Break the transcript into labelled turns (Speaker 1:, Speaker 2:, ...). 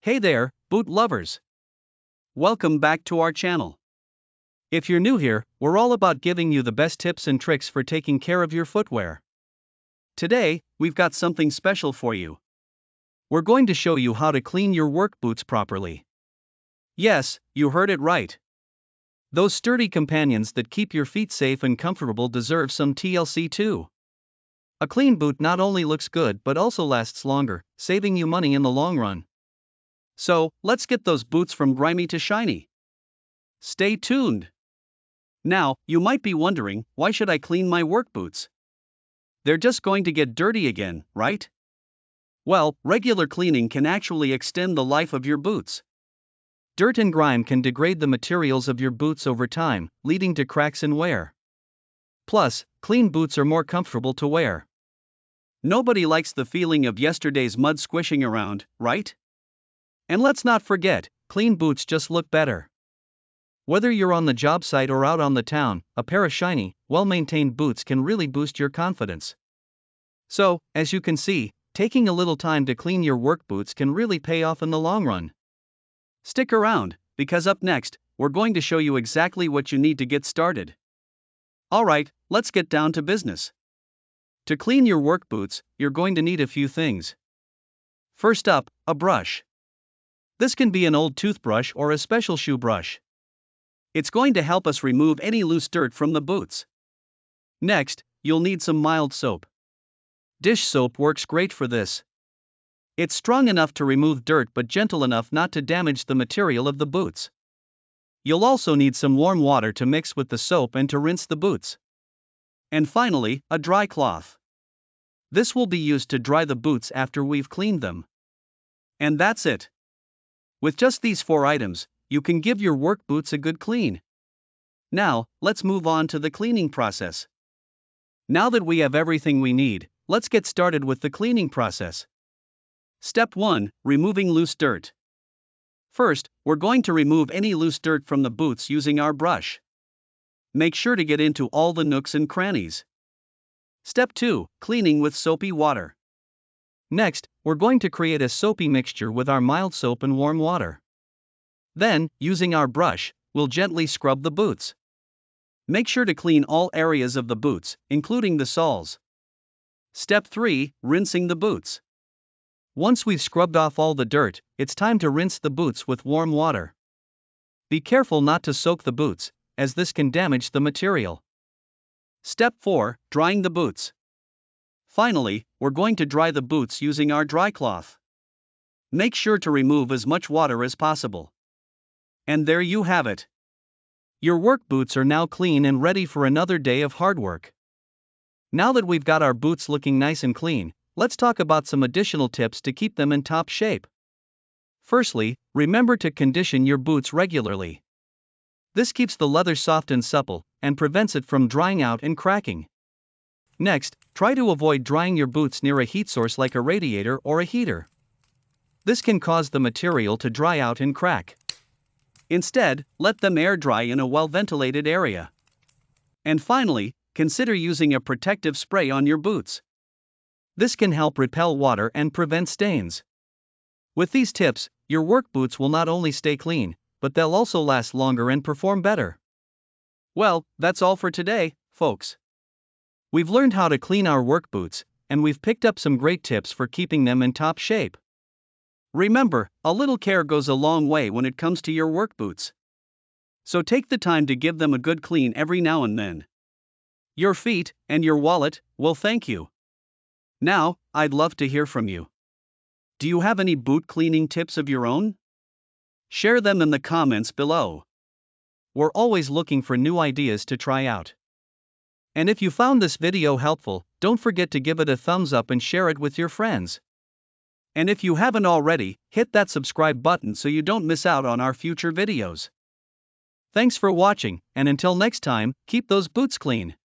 Speaker 1: Hey there, boot lovers! Welcome back to our channel. If you're new here, we're all about giving you the best tips and tricks for taking care of your footwear. Today, we've got something special for you. We're going to show you how to clean your work boots properly. Yes, you heard it right. Those sturdy companions that keep your feet safe and comfortable deserve some TLC too. A clean boot not only looks good but also lasts longer, saving you money in the long run. So, let's get those boots from grimy to shiny. Stay tuned. Now, you might be wondering, why should I clean my work boots? They're just going to get dirty again, right? Well, regular cleaning can actually extend the life of your boots. Dirt and grime can degrade the materials of your boots over time, leading to cracks and wear. Plus, clean boots are more comfortable to wear. Nobody likes the feeling of yesterday's mud squishing around, right? And let's not forget, clean boots just look better. Whether you're on the job site or out on the town, a pair of shiny, well-maintained boots can really boost your confidence. So, as you can see, taking a little time to clean your work boots can really pay off in the long run. Stick around, because up next, we're going to show you exactly what you need to get started. Alright, let's get down to business. To clean your work boots, you're going to need a few things. First up, a brush. This can be an old toothbrush or a special shoe brush. It's going to help us remove any loose dirt from the boots. Next, you'll need some mild soap. Dish soap works great for this. It's strong enough to remove dirt but gentle enough not to damage the material of the boots. You'll also need some warm water to mix with the soap and to rinse the boots. And finally, a dry cloth. This will be used to dry the boots after we've cleaned them. And that's it. With just these 4 items, you can give your work boots a good clean. Now, let's move on to the cleaning process. Now that we have everything we need, let's get started with the cleaning process. Step 1, removing loose dirt. First, we're going to remove any loose dirt from the boots using our brush. Make sure to get into all the nooks and crannies. Step 2, cleaning with soapy water. Next, we're going to create a soapy mixture with our mild soap and warm water. Then, using our brush, we'll gently scrub the boots. Make sure to clean all areas of the boots, including the soles. Step 3, rinsing the boots. Once we've scrubbed off all the dirt, it's time to rinse the boots with warm water. Be careful not to soak the boots, as this can damage the material. Step 4, drying the boots. Finally, we're going to dry the boots using our dry cloth. Make sure to remove as much water as possible. And there you have it. Your work boots are now clean and ready for another day of hard work. Now that we've got our boots looking nice and clean, let's talk about some additional tips to keep them in top shape. Firstly, remember to condition your boots regularly. This keeps the leather soft and supple, and prevents it from drying out and cracking. Next, try to avoid drying your boots near a heat source like a radiator or a heater. This can cause the material to dry out and crack. Instead, let them air dry in a well-ventilated area. And finally, consider using a protective spray on your boots. This can help repel water and prevent stains. With these tips, your work boots will not only stay clean, but they'll also last longer and perform better. Well, that's all for today, folks. We've learned how to clean our work boots, and we've picked up some great tips for keeping them in top shape. Remember, a little care goes a long way when it comes to your work boots. So take the time to give them a good clean every now and then. Your feet, and your wallet, will thank you. Now, I'd love to hear from you. Do you have any boot cleaning tips of your own? Share them in the comments below. We're always looking for new ideas to try out. And if you found this video helpful, don't forget to give it a thumbs up and share it with your friends. And if you haven't already, hit that subscribe button so you don't miss out on our future videos. Thanks for watching, and until next time, keep those boots clean.